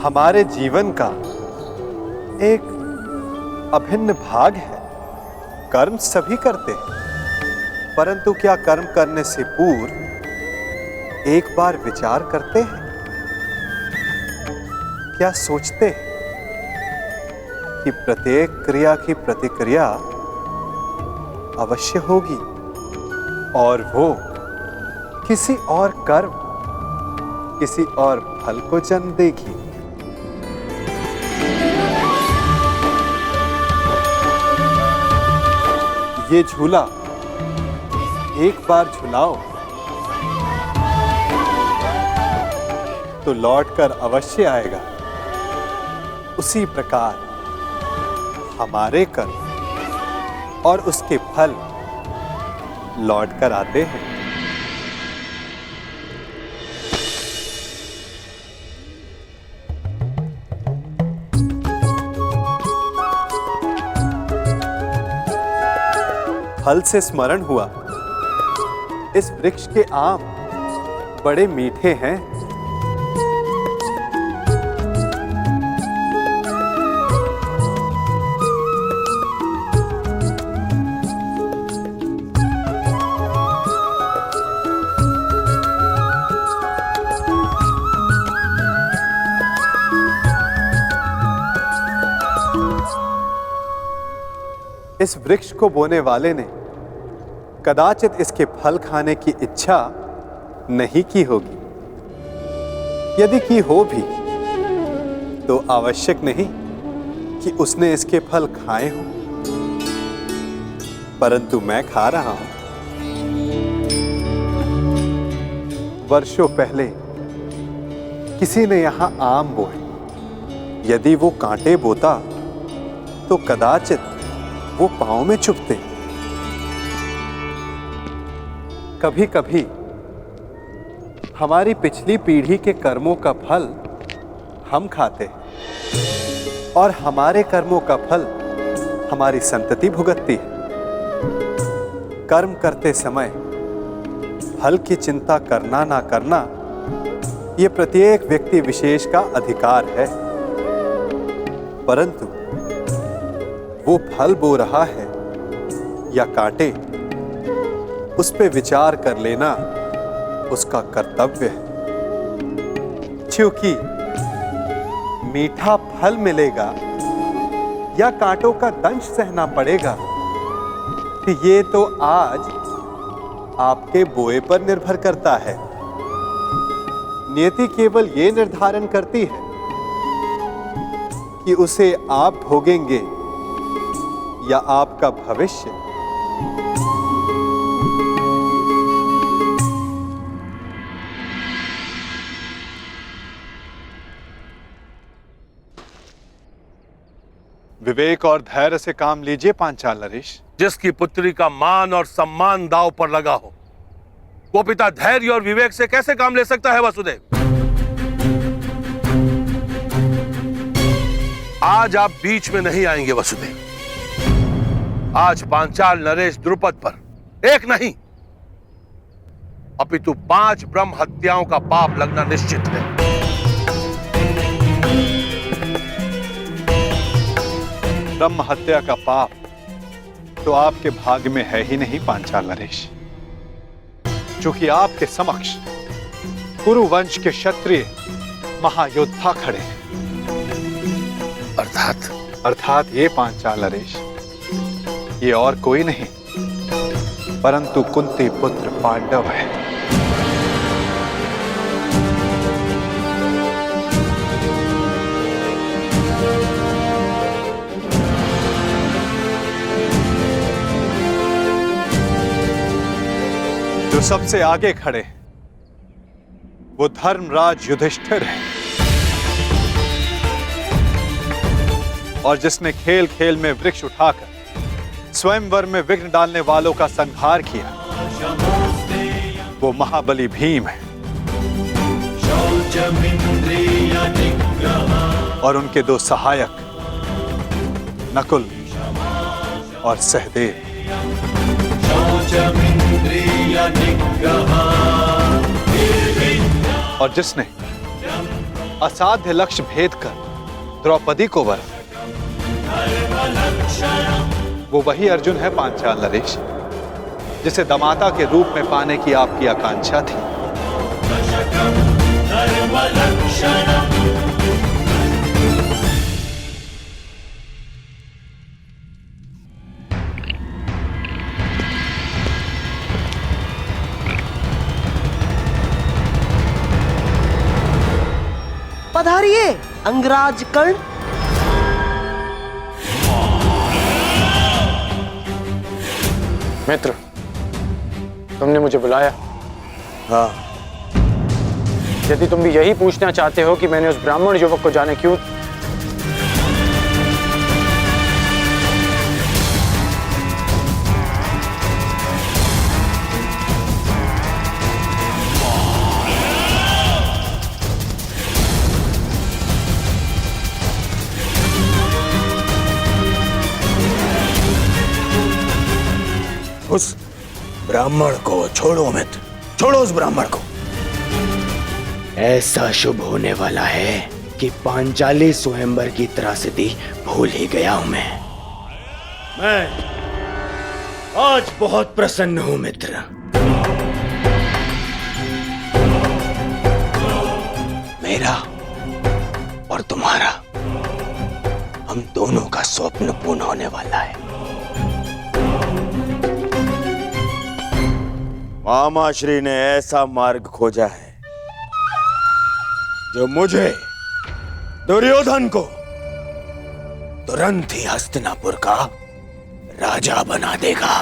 हमारे जीवन का एक अभिन्न भाग है। कर्म सभी करते हैं, परंतु क्या कर्म करने से पूर्व एक बार विचार करते हैं? क्या सोचते हैं कि प्रत्येक क्रिया की प्रतिक्रिया अवश्य होगी और वो किसी और कर्म, किसी और फल को जन्म देगी? ये झूला एक बार झुलाओ तो लौटकर अवश्य आएगा। उसी प्रकार हमारे कर्म और उसके फल लौटकर आते हैं। फल से स्मरण हुआ, इस वृक्ष के आम बड़े मीठे हैं। इस वृक्ष को बोने वाले ने कदाचित इसके फल खाने की इच्छा नहीं की होगी। यदि की हो भी तो आवश्यक नहीं कि उसने इसके फल खाए हों, परंतु मैं खा रहा हूं। वर्षों पहले किसी ने यहां आम बोए। यदि वो कांटे बोता तो कदाचित वो पांव में चुभते। कभी कभी हमारी पिछली पीढ़ी के कर्मों का फल हम खाते और हमारे कर्मों का फल हमारी संतति भुगतती है। कर्म करते समय फल की चिंता करना ना करना ये प्रत्येक व्यक्ति विशेष का अधिकार है, परंतु वो फल बो रहा है या कांटे, उस पे विचार कर लेना उसका कर्तव्य है। क्योंकि मीठा फल मिलेगा या कांटों का दंश सहना पड़ेगा, ये तो आज आपके बोए पर निर्भर करता है। नियति केवल ये निर्धारण करती है कि उसे आप भोगेंगे या आपका भविष्य। विवेक और धैर्य से काम लीजिए पांचाल नरेश। जिसकी पुत्री का मान और सम्मान दांव पर लगा हो, वो पिता धैर्य और विवेक से कैसे काम ले सकता है वसुदेव? आज आप बीच में नहीं आएंगे वसुदेव। आज पांचाल नरेश द्रुपद पर एक नहीं अपितु 5 ब्रह्म हत्याओं का पाप लगना निश्चित है। ब्रह्म हत्या का पाप तो आपके भाग्य में है ही नहीं पांचाल नरेश, क्योंकि आपके समक्ष कुरु वंश के क्षत्रिय महायोद्धा खड़े हैं। अर्थात ये पांचाल नरेश, ये और कोई नहीं परंतु कुंती पुत्र पांडव है। जो सबसे आगे खड़े वो धर्मराज युधिष्ठिर है, और जिसने खेल खेल में वृक्ष उठाकर स्वयंवर में विघ्न डालने वालों का संहार किया वो महाबली भीम है। और उनके 2 सहायक नकुल और सहदेव। और जिसने असाध्य लक्ष्य भेद कर द्रौपदी को वर, वो वही अर्जुन है पांचाल नरेश, जिसे दमाता के रूप में पाने की आपकी आकांक्षा थी। पधारिए अंगराज कर्ण। मित्र, तुमने मुझे बुलाया? हाँ। यदि तुम भी यही पूछना चाहते हो कि मैंने उस ब्राह्मण युवक को जाने क्यों, उस ब्राह्मण को छोड़ो मित्र, छोड़ो उस ब्राह्मण को। ऐसा शुभ होने वाला है कि पांचाली स्वयंवर की त्रासदी भूल ही गया हूं मैं आज बहुत प्रसन्न हूं मित्र। मेरा और तुम्हारा, हम दोनों का स्वप्न पूर्ण होने वाला है। मामाश्री ने ऐसा मार्ग खोजा है जो मुझे, दुर्योधन को, तुरंत ही हस्तिनापुर का राजा बना देगा।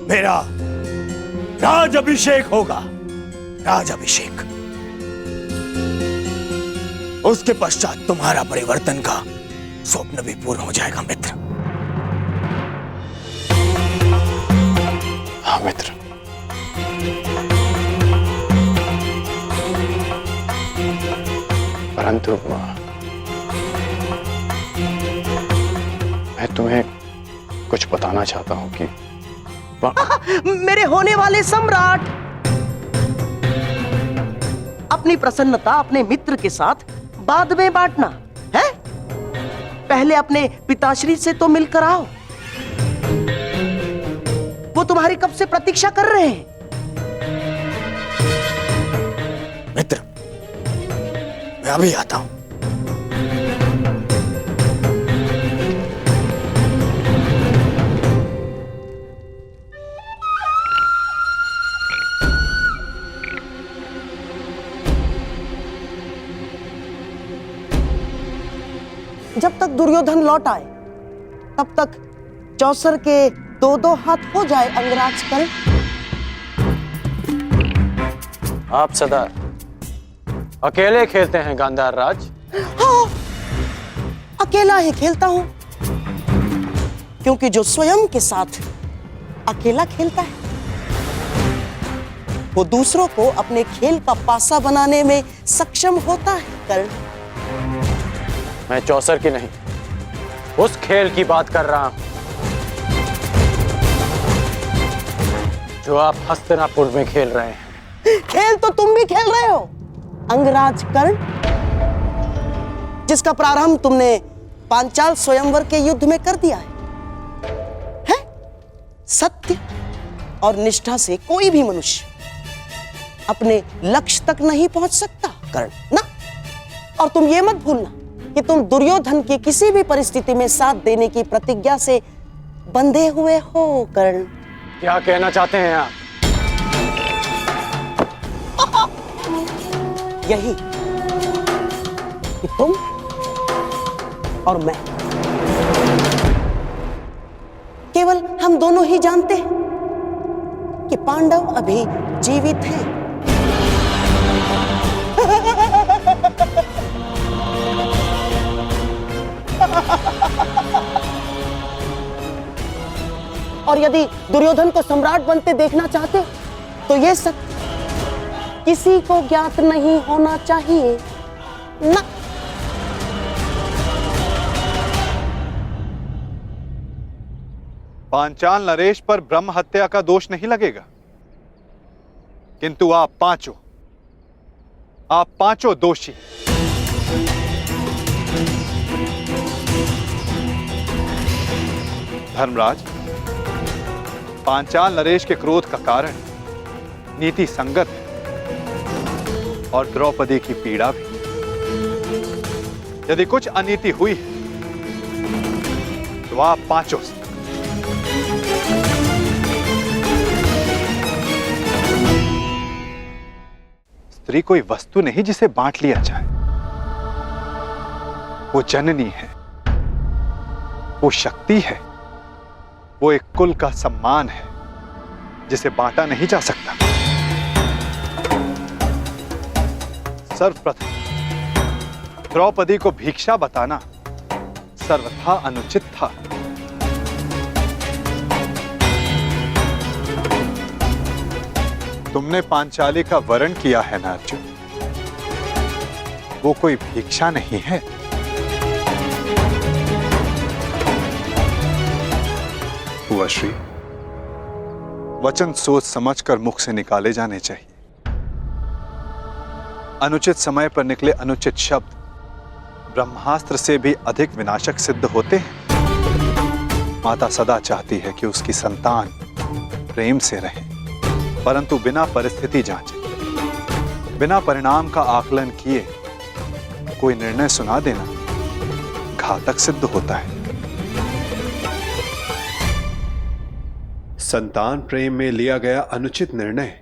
मेरा राज अभिषेक होगा, राज अभिषेक। उसके पश्चात तुम्हारा परिवर्तन का स्वप्न भी पूर्ण हो जाएगा मित्र। हाँ मित्र, परंतु मैं तुम्हें कुछ बताना चाहता हूं कि मेरे होने वाले सम्राट, अपनी प्रसन्नता अपने मित्र के साथ बाद में बांटना है। पहले अपने पिताश्री से तो मिलकर आओ, वो तुम्हारी कब से प्रतीक्षा कर रहे हैं। मित्र, मैं अभी आता हूं। जब तक दुर्योधन लौट आए तब तक चौसर के दो दो हाथ हो जाए अंगराज कर्ण। आप सदा अकेले खेलते हैं गांधार राज? हाँ, अकेला ही खेलता हूं, क्योंकि जो स्वयं के साथ अकेला खेलता है वो दूसरों को अपने खेल का पासा बनाने में सक्षम होता है कर्ण। मैं चौसर की नहीं, उस खेल की बात कर रहा हूं जो आप हस्तिनापुर में खेल रहे हैं। खेल तो तुम भी खेल रहे हो अंगराज कर्ण, जिसका प्रारंभ तुमने पांचाल स्वयंवर के युद्ध में कर दिया है? सत्य और निष्ठा से कोई भी मनुष्य अपने लक्ष्य तक नहीं पहुंच सकता कर्ण ना। और तुम ये मत भूलना कि तुम दुर्योधन की किसी भी परिस्थिति में साथ देने की प्रतिज्ञा से बंधे हुए हो कर्ण। क्या कहना चाहते हैं आप? यही कि तुम और मैं, केवल हम दोनों ही जानते हैं कि पांडव अभी जीवित हैं। और यदि दुर्योधन को सम्राट बनते देखना चाहते हो तो यह सत्य किसी को ज्ञात नहीं होना चाहिए ना। पांचाल नरेश पर ब्रह्म हत्या का दोष नहीं लगेगा किंतु आप पांचों दोषी। धर्मराज, पांचाल नरेश के क्रोध का कारण नीति संगत है और द्रौपदी की पीड़ा भी। यदि कुछ अनीति हुई है तो आप पांचों से। स्त्री कोई वस्तु नहीं जिसे बांट लिया जाए। वो जननी है, वो शक्ति है, वो एक कुल का सम्मान है जिसे बांटा नहीं जा सकता। सर्वप्रथम द्रौपदी को भिक्षा बताना सर्वथा अनुचित था। तुमने पांचाली का वरण किया है ना अर्जुन, वो कोई भिक्षा नहीं है। हुआ श्री, वचन सोच समझकर मुख से निकाले जाने चाहिए। अनुचित समय पर निकले अनुचित शब्द ब्रह्मास्त्र से भी अधिक विनाशक सिद्ध होते हैं। माता सदा चाहती है कि उसकी संतान प्रेम से रहे, परंतु बिना परिस्थिति जांचे, बिना परिणाम का आकलन किए कोई निर्णय सुना देना घातक सिद्ध होता है। संतान प्रेम में लिया गया अनुचित निर्णय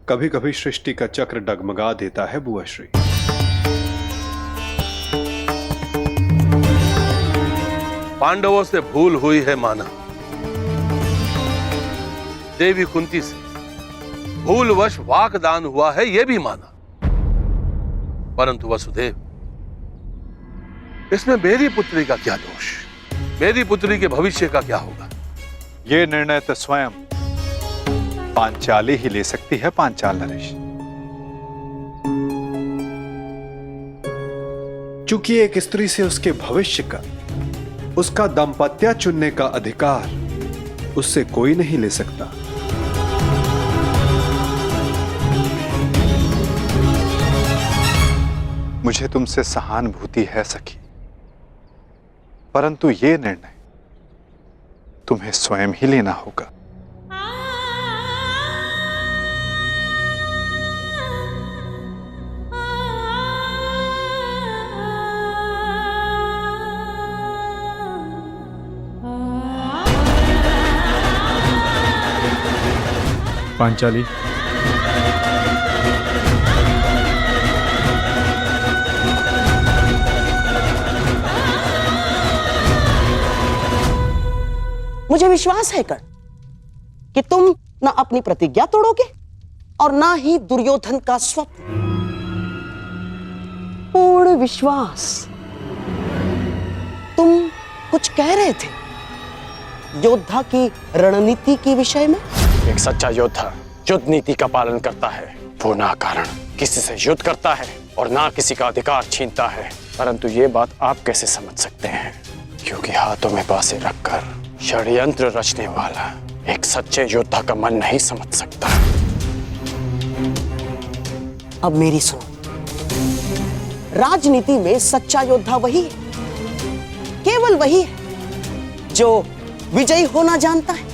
कभी कभी सृष्टि का चक्र डगमगा देता है बुआ श्री। पांडवों से भूल हुई है माना, देवी कुंती से भूलवश वाकदान हुआ है यह भी माना, परंतु वसुदेव, इसमें मेरी पुत्री का क्या दोष? मेरी पुत्री के भविष्य का क्या होगा? ये निर्णय तो स्वयं पांचाली ही ले सकती है। पांचाल नरेश, चूंकि एक स्त्री से उसके भविष्य का, उसका दाम्पत्य चुनने का अधिकार उससे कोई नहीं ले सकता। मुझे तुमसे सहानुभूति है सखी, परंतु ये निर्णय तुम्हें स्वयं ही लेना होगा। पांचाली, मुझे विश्वास है कर्ण कि तुम ना अपनी प्रतिज्ञा तोड़ोगे और ना ही दुर्योधन का स्वप्न। पूर्ण विश्वास। तुम कुछ कह रहे थे योद्धा की रणनीति के विषय में। एक सच्चा योद्धा युद्ध नीति का पालन करता है। वो ना कारण किसी से युद्ध करता है और ना किसी का अधिकार छीनता है। परंतु ये बात आप कैसे समझ सकते हैं? क्योंकि हाथों में बांसें रखकर षड्यंत्र रचने वाला एक सच्चे योद्धा का मन नहीं समझ सकता। अब मेरी सुनो, राजनीति में सच्चा योद्धा वही है, केवल वही है जो विजयी होना जानता है।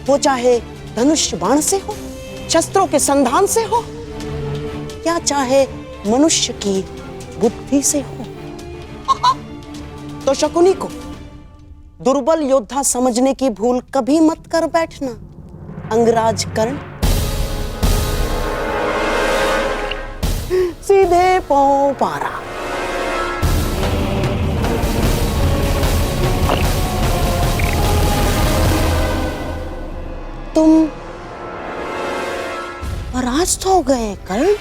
वो चाहे धनुष बाण से हो, शस्त्रों के संधान से हो, या चाहे मनुष्य की बुद्धि से हो। तो शकुनी को दुर्बल योद्धा समझने की भूल कभी मत कर बैठना अंगराज कर्ण। सीधे पांव पारा। तुम परास्त हो गए कर्ण।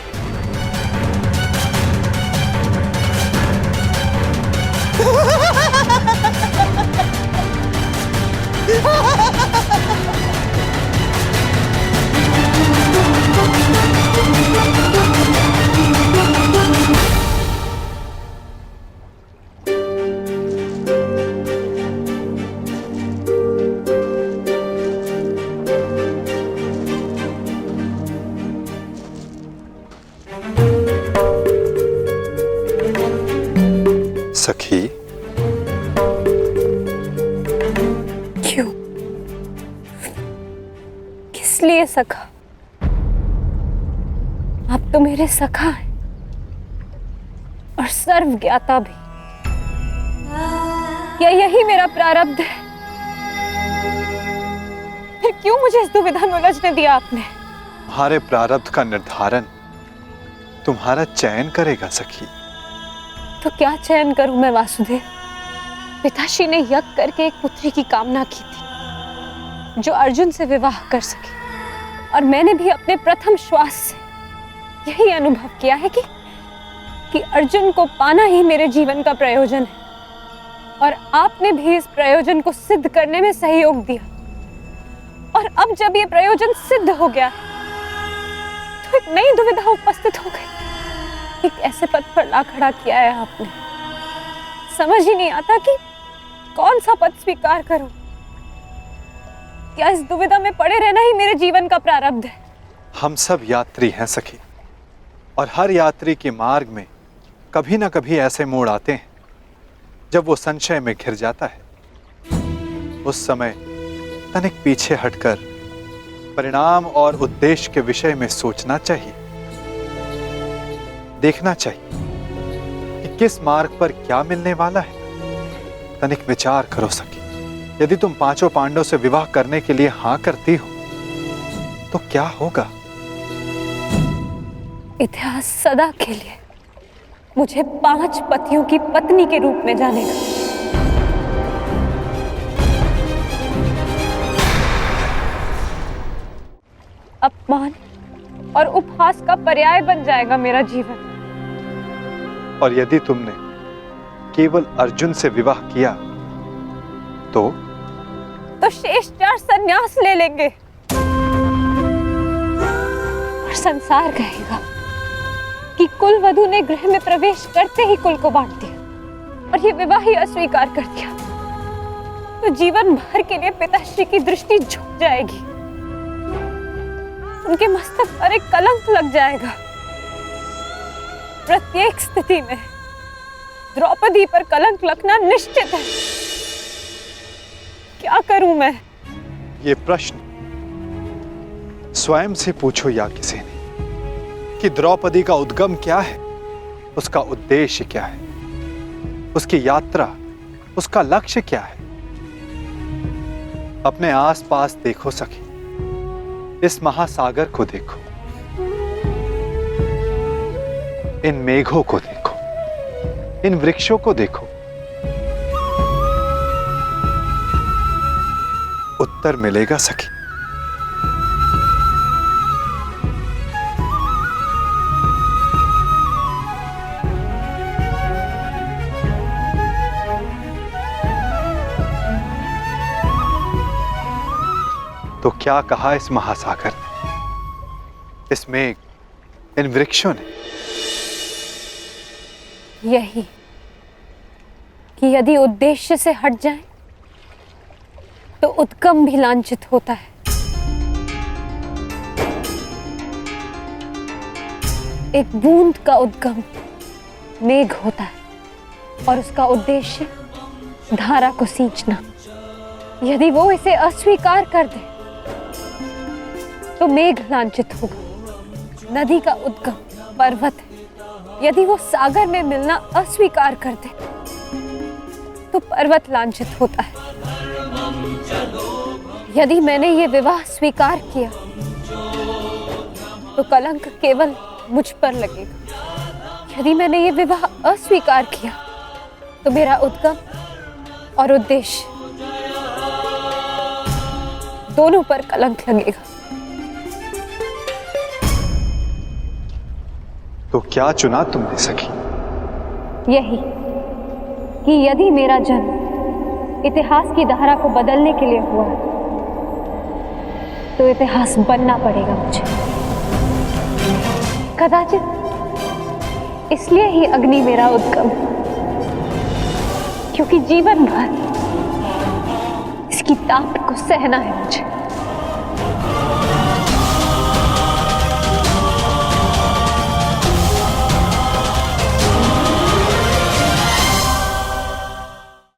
सखी, क्यों? किस लिए सखा? आप तो मेरे सखा हैं और सर्वज्ञाता भी। क्या यही मेरा प्रारब्ध है? फिर क्यों मुझे इस दुविधा में उलझने दिया आपने? तुम्हारे प्रारब्ध का निर्धारण तुम्हारा चयन करेगा सखी। तो क्या चयन करूं मैं वासुदेव? पिताश्री ने यज्ञ करके एक पुत्री की कामना की थी जो अर्जुन से विवाह कर सके, और मैंने भी अपने प्रथम श्वास से यही अनुभव किया है कि अर्जुन को पाना ही मेरे जीवन का प्रयोजन है, और आपने भी इस प्रयोजन को सिद्ध करने में सहयोग दिया। और अब जब ये प्रयोजन सिद्ध हो गया तो एक नई दुविधा उपस्थित हो गई। एक ऐसे पद पर ला खड़ा किया है आपने, समझ ही नहीं आता कि कौन सा पद स्वीकार करूं। क्या इस दुविधा में पड़े रहना ही मेरे जीवन का प्रारब्ध है? हम सब यात्री हैं सखी, और हर यात्री के मार्ग में कभी ना कभी ऐसे मोड़ आते हैं जब वो संशय में घिर जाता है। उस समय तनिक पीछे हटकर परिणाम और उद्देश्य के विषय में सोचना चाहिए, देखना चाहिए कि किस मार्ग पर क्या मिलने वाला है। तनिक विचार करो सखी, यदि तुम पांचों पांडवों से विवाह करने के लिए हां करती हो तो क्या होगा? इतिहास सदा के लिए मुझे 5 पतियों की पत्नी के रूप में जानेगा। अपमान और उपहास का पर्याय बन जाएगा मेरा जीवन। और यदि तुमने केवल अर्जुन से विवाह किया तो शेष 4 संन्यास ले लेंगे और संसार कहेगा कि कुल वधू ने गृह में प्रवेश करते ही कुल को बांट दिया और ये विवाह ही अस्वीकार कर दिया। तो जीवन भर के लिए पिताश्री की दृष्टि झुक जाएगी, उनके मस्तक पर एक कलंक लग जाएगा। प्रत्येक स्थिति में द्रौपदी पर कलंक लगना निश्चित है। क्या करूं मैं? ये प्रश्न स्वयं से पूछो या किसी ने कि द्रौपदी का उद्गम क्या है, उसका उद्देश्य क्या है, उसकी यात्रा, उसका लक्ष्य क्या है। अपने आसपास देखो सखी, इस महासागर को देखो, इन मेघों को देखो, इन वृक्षों को देखो। उत्तर मिलेगा सखी। तो क्या कहा इस महासागर ने, इस मेघ, इन वृक्षों ने? यही कि यदि उद्देश्य से हट जाए तो उद्गम भी लांछित होता है। एक बूंद का उद्गम मेघ होता है और उसका उद्देश्य धारा को सींचना। यदि वो इसे अस्वीकार कर दे तो मेघ लांछित होगा। नदी का उद्गम पर्वत है, यदि वो सागर में मिलना अस्वीकार कर दे तो पर्वत लांछित होता है। यदि मैंने ये विवाह स्वीकार किया तो कलंक केवल मुझ पर लगेगा। यदि मैंने ये विवाह अस्वीकार किया तो मेरा उद्गम और उद्देश्य दोनों पर कलंक लगेगा। तो क्या चुना तुमने सखी? यही कि यदि मेरा जन्म इतिहास की धारा को बदलने के लिए हुआ तो इतिहास बनना पड़ेगा मुझे। कदाचित इसलिए ही अग्नि मेरा उद्गम, क्योंकि जीवन भर इसकी ताप को सहना है मुझे।